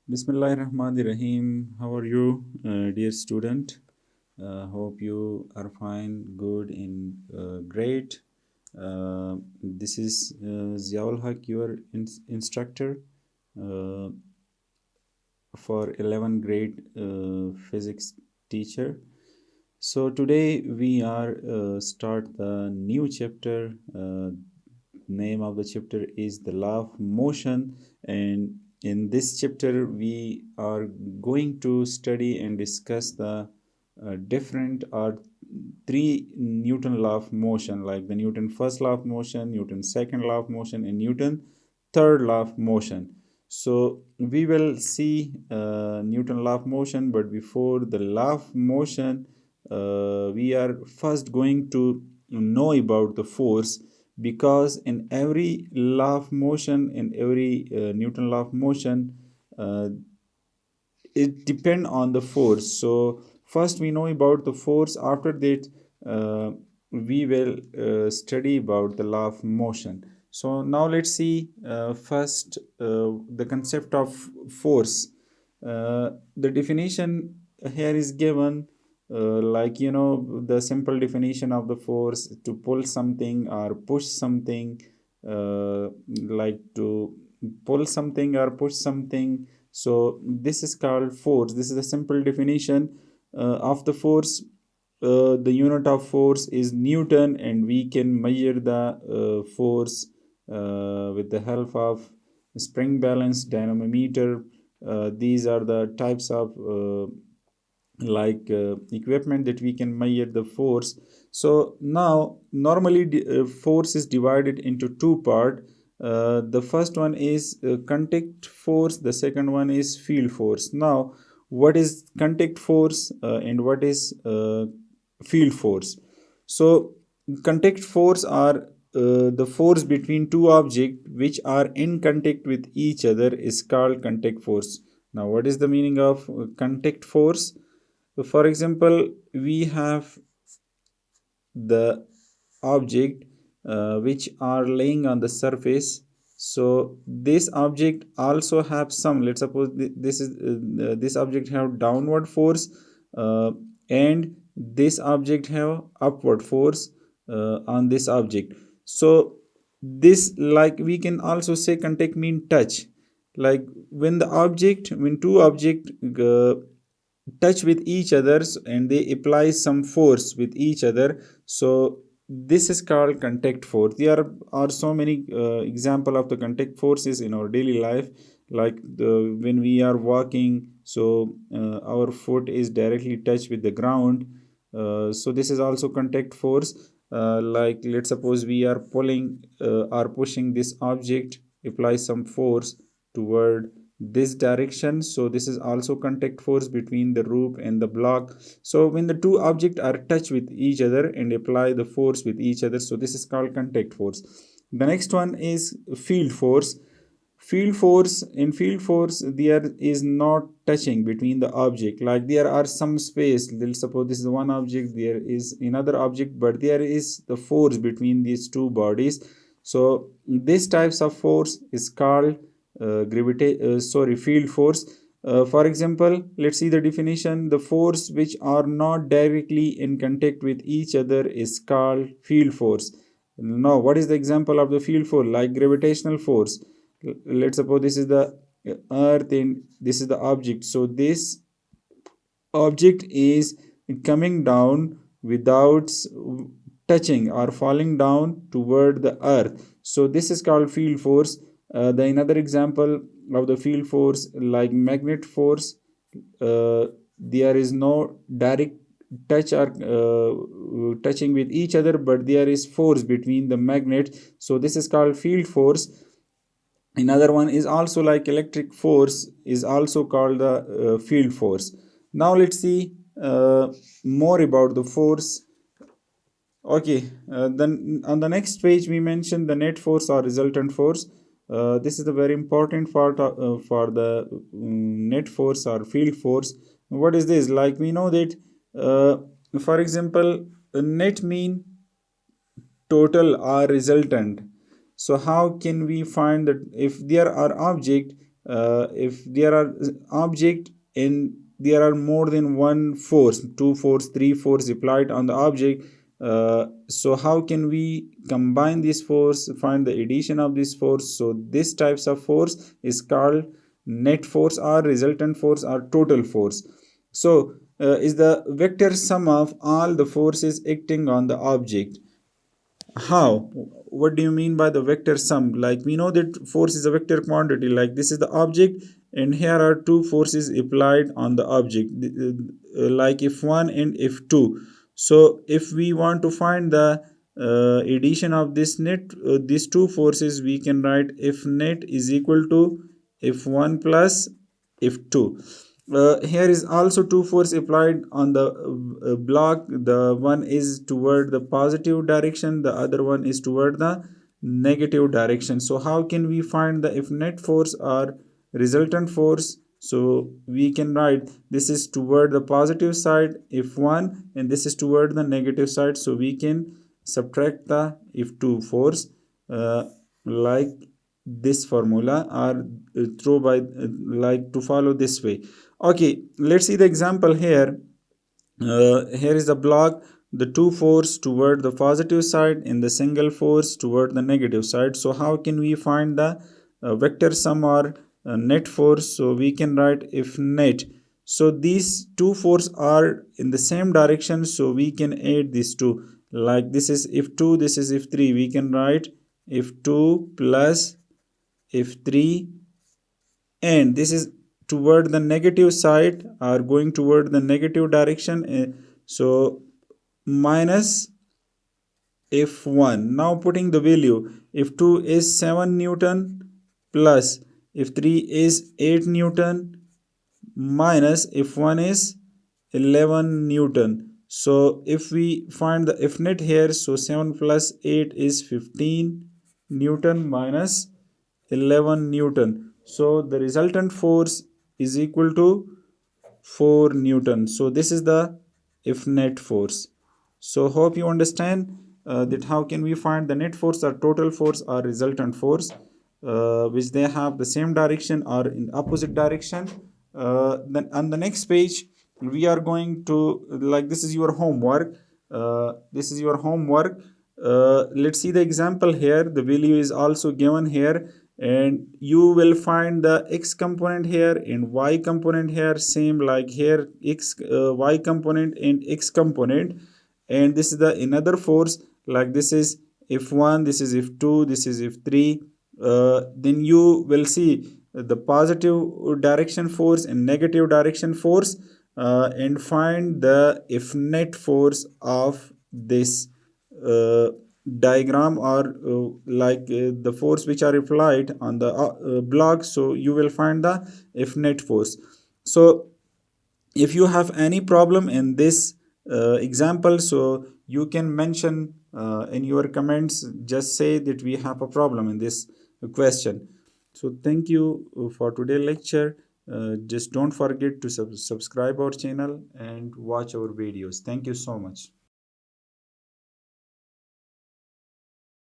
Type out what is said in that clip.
Bismillahirrahmanirrahim. How are you, dear student? Hope you are fine, good, and great. This is Ziaul Haq, your instructor uh, for 11th grade physics teacher. So today we are start the new chapter. Name of the chapter is the law of motion, and in this chapter we are going to study and discuss the different or three Newton law of motion, like the Newton first law of motion, Newton second law of motion, and Newton third law of motion. So we will see Newton law of motion, but before the law of motion, we are first going to know about the force, because in every law of motion, in every Newton law of motion, uh, it depend on the force. So first we know about the force, after that we will study about the law of motion. So now let's see first the concept of force. The definition here is given, the simple definition of the force: to pull something or push something, like to pull something or push something. So this is called force. This is a simple definition of the force. The unit of force is Newton, and we can measure the force with the help of spring balance dynamometer. These are the types of equipment that we can measure the force. So now normally force is divided into two part. The first one is contact force, the second one is field force. Now what is contact force and what is field force? So contact force are the force between two objects which are in contact with each other is called contact force. Now what is the meaning of contact force? So for example, we have the object which are laying on the surface. So this object also have some, let's suppose this object have downward force, uh, and this object have upward force on this object. So this, like, we can also say contact mean touch. Like when two object touch with each others and they apply some force with each other, so this is called contact force. There are so many example of the contact forces in our daily life, like when we are walking, so our foot is directly touched with the ground. So this is also contact force. Like, let's suppose we are pulling or pushing this object, apply some force toward this direction, so this is also contact force between the rope and the block. So when the two objects are touched with each other and apply the force with each other, so this is called contact force. The next one is field force. Field force, there is not touching between the object, like there are some space. Let's suppose this is one object, there is another object, but there is the force between these two bodies. So this types of force is called field force. For example, let's see the definition: the force which are not directly in contact with each other is called field force. Now what is the example of the field force? Like gravitational force. Let's suppose this is the earth and this is the object. So this object is coming down without touching or falling down toward the earth, so this is called field force. The another example of the field force, like magnet force, there is no direct touch or touching with each other, but there is force between the magnet, so this is called field force. Another one is also like electric force, is also called the field force. Now let's see more about the force. Okay, then on the next page we mentioned the net force or resultant force. This is the very important part for the net force or field force. What is this? Like, we know that, for example, net mean total or resultant. So how can we find that if there are object if there are object and there are more than one force, two force, three force applied on the object, so how can we combine this force, find the addition of this force? So this types of force is called net force or resultant force or total force. So is the vector sum of all the forces acting on the object. How? What do you mean by the vector sum? Like we know that force is a vector quantity. Like this is the object, and here are two forces applied on the object, like F1 and F2. So if we want to find the addition of this net, these two forces, we can write F net is equal to F1 plus F2. Here is also two force applied on the block. The one is toward the positive direction, the other one is toward the negative direction. So how can we find the if net force or resultant force? So we can write this is toward the positive side F1 and this is toward the negative side, so we can subtract the F2 force, like this formula, or through by like to follow this way. Okay, let's see the example here. Here is the block, the two force toward the positive side and the single force toward the negative side. So how can we find the vector sum or net force? So we can write if net. So these two forces are in the same direction, so we can add these two. Like this is if2, this is if3. We can write if2 plus if3, and this is toward the negative side or going toward the negative direction, so minus F1. Now putting the value, F2 is 7 Newton plus F3 is 8 Newton minus F1 is 11 Newton. So if we find the F net here, so 7 plus 8 is 15 Newton minus 11 Newton. So the resultant force is equal to 4 Newton. So this is the F net force. So hope you understand that how can we find the net force or total force or resultant force, which they have the same direction or in opposite direction. Then on the next page we are going to, like this is your homework. This is your homework. Let's see the example here. The value is also given here, and you will find the x component here and y component here, same like here x y component and x component. And this is the another force, like this is F1, this is F2, this is F3. Then you will see the positive direction force and negative direction force, and find the F net force of this diagram, or the force which are applied on the block. So you will find the F net force. So if you have any problem in this example, so you can mention in your comments, just say that we have a problem in this question. So thank you for today lecture. Just don't forget to subscribe our channel and watch our videos. Thank you so much.